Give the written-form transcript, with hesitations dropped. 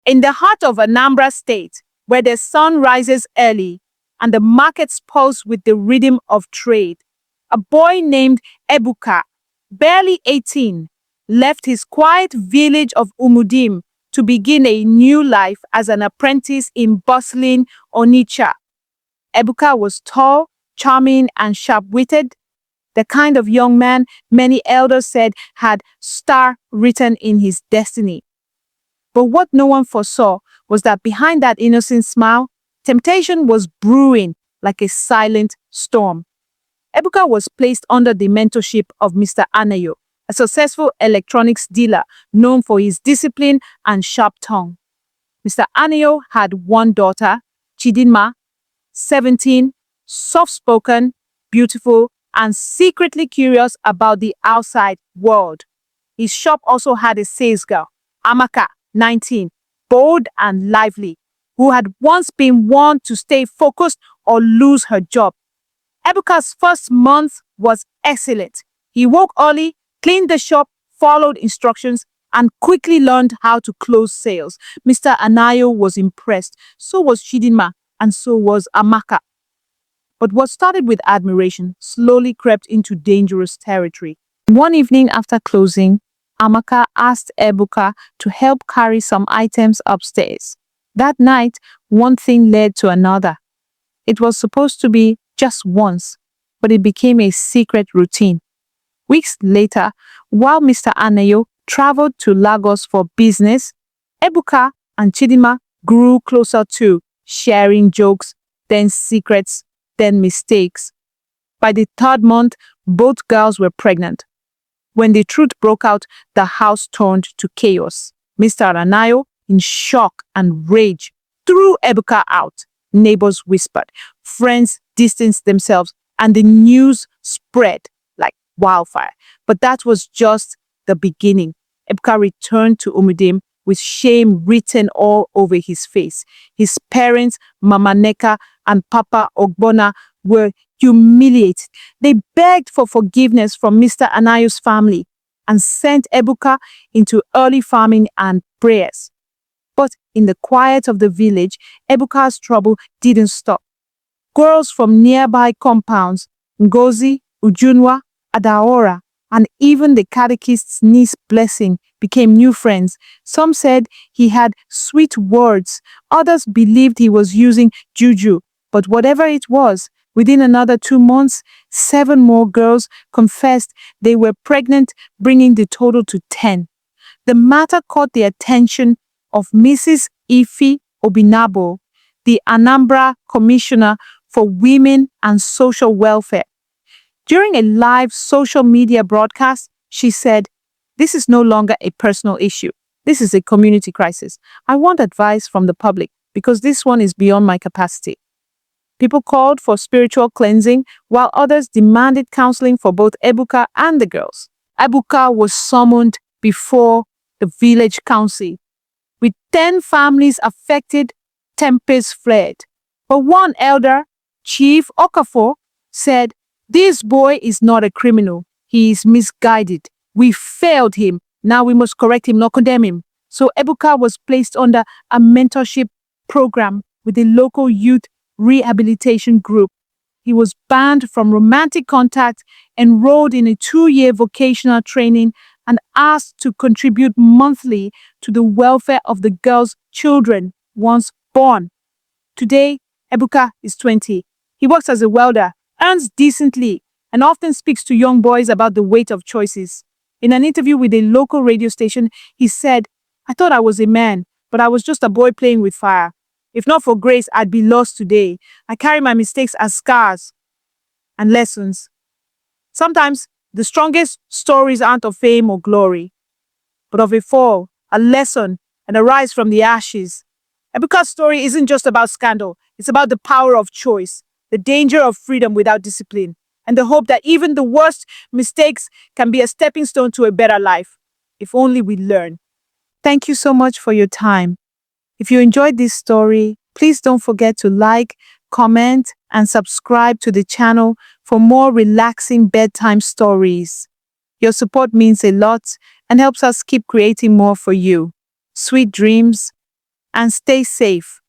In the heart of Anambra State, where the sun rises early and the markets pulse with the rhythm of trade, a boy named Ebuka, barely 18, left his quiet village of Umudim to begin a new life as an apprentice in bustling Onitsha. Ebuka was tall, charming, and sharp-witted, the kind of young man many elders said had star written in his destiny. But what no one foresaw was that behind that innocent smile, temptation was brewing like a silent storm. Ebuka was placed under the mentorship of Mr. Anayo, a successful electronics dealer known for his discipline and sharp tongue. Mr. Anayo had one daughter, Chidinma, 17, soft-spoken, beautiful, and secretly curious about the outside world. His shop also had a sales girl, Amaka, 19, bold and lively, who had once been warned to stay focused or lose her job. Ebuka's first month was excellent. He woke early, cleaned the shop, followed instructions, and quickly learned how to close sales. Mr. Anayo was impressed. So was Chidinma, and so was Amaka. But what started with admiration slowly crept into dangerous territory. One evening after closing, Amaka asked Ebuka to help carry some items upstairs. That night, one thing led to another. It was supposed to be just once, but it became a secret routine. Weeks later, while Mr. Anayo traveled to Lagos for business, Ebuka and Chidinma grew closer too, sharing jokes, then secrets, then mistakes. By the third month, both girls were pregnant. When the truth broke out, the house turned to chaos. Mr. Anayo, in shock and rage, threw Ebuka out. Neighbors whispered, friends distanced themselves, and the news spread like wildfire. But that was just the beginning. Ebuka returned to Umudim with shame written all over his face. His parents, Mama Neka and Papa Ogbona, were humiliated. They begged for forgiveness from Mr. Anayo's family and sent Ebuka into early farming and prayers. But in the quiet of the village, Ebuka's trouble didn't stop. Girls from nearby compounds, Ngozi, Ujunwa, Adaora, and even the catechist's niece Blessing became new friends. Some said he had sweet words. Others believed he was using juju. But whatever it was, within another 2 months, 7 more girls confessed they were pregnant, bringing the total to 10. The matter caught the attention of Mrs. Ifi Obinabo, the Anambra Commissioner for Women and Social Welfare. During a live social media broadcast, she said, "This is no longer a personal issue. This is a community crisis. I want advice from the public because this one is beyond my capacity." People called for spiritual cleansing, while others demanded counseling for both Ebuka and the girls. Ebuka was summoned before the village council. With 10 families affected, tempers flared. But one elder, Chief Okafor, said, "This boy is not a criminal. He is misguided. We failed him. Now we must correct him, not condemn him." So Ebuka was placed under a mentorship program with the local youth rehabilitation group. He was banned from romantic contact, enrolled in a 2-year vocational training, and asked to contribute monthly to the welfare of the girls' children once born. Today, Ebuka is 20. He works as a welder, earns decently, and often speaks to young boys about the weight of choices. In an interview with a local radio station, he said, "I thought I was a man, but I was just a boy playing with fire. If not for grace, I'd be lost today. I carry my mistakes as scars and lessons." Sometimes, the strongest stories aren't of fame or glory, but of a fall, a lesson, and a rise from the ashes. Ebuka's story isn't just about scandal. It's about the power of choice, the danger of freedom without discipline, and the hope that even the worst mistakes can be a stepping stone to a better life, if only we learn. Thank you so much for your time. If you enjoyed this story, please don't forget to like, comment, and subscribe to the channel for more relaxing bedtime stories. Your support means a lot and helps us keep creating more for you. Sweet dreams. and stay safe.